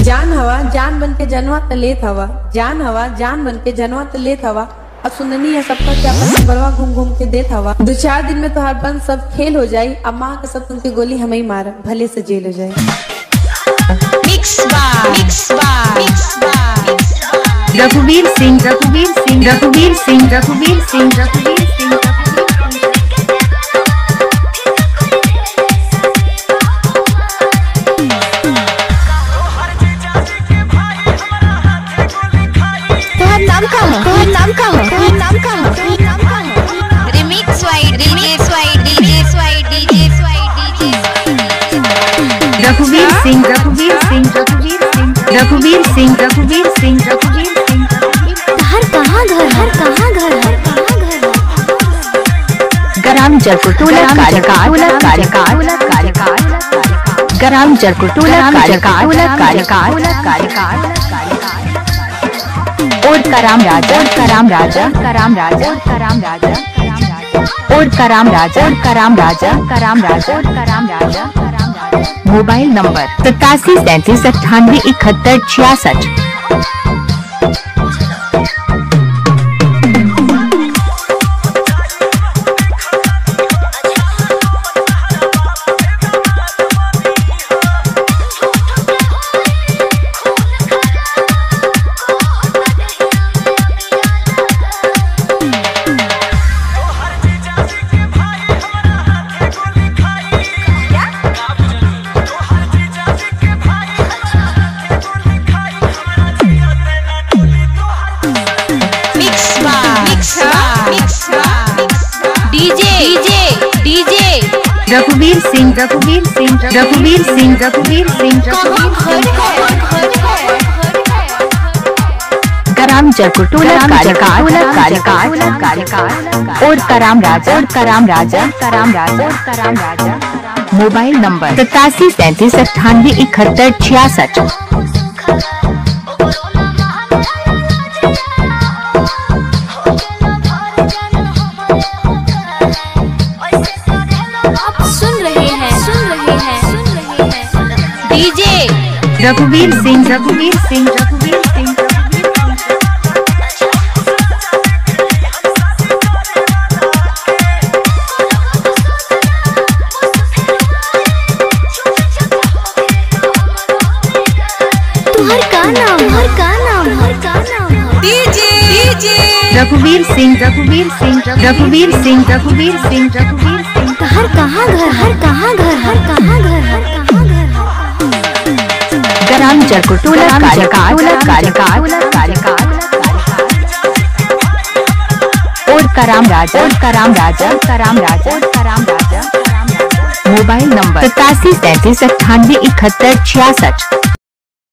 जान हवा जान बन के जनवा त लेत हवा, जान हवा जान बन के जनवा त लेत हवा। अब सुननी है सबका क्या नंबरवा घूम घूम के देत हवा। 2-4 दिन में तोहार बंद सब खेल हो जाई। अब माँ के सब तुमके गोली हमें ही मार, भले से जेल हो जाए। रघुवीर सिंह रघुवीर सिंह रघुवीर सिंह रघुवीर सिंह रघुवीर सिंह नाम का हो, नाम का हो, नाम का हो, नाम का हो। रिमिक्स वाइड डीजे रघुवीर सिंह रघुवीर सिंह रघुवीर सिंह रघुवीर सिंह रघुवीर सिंह रघुवीर सिंह। हर कहाँ घर, हर कहाँ घर, हर कहाँ घर। ग्राम जरकुटुला कार्यकाल ग्राम जरकुटुला कार्यकाल और कराम राजा कराम राजा कराम राजा कराम राजा और कराम राजा कराम राजा कराम राजा कराम राजा। Mobile number 87 37 98 71 66। रघुवीर सिंह रघुवीर सिंह रघुवीर सिंह रघुवीर सिंह ग्राम जरकुटुला कार्यकाल और कराम राजा कराम राजा कराम राजा कराम राजा। Mobile number 87 37 98 71 66। रघुवीर सिंह रघुवीर सिंह रघुवीर सिंह हर का नाम, हर का नाम, हर का नाम। डीजे रघुवीर सिंह रघुवीर सिंह रघुवीर सिंह रघुवीर सिंह रघुवीर सिंह। हर कहाँ घर, हर कहाँ घर, हर कहाँ घर, हर कहाँ घर। ग्राम जरकुटुला कार्यकाल और कराम राजा कराम राजा कराम राजा कराम राजा। Mobile number 87 37 98 71 66।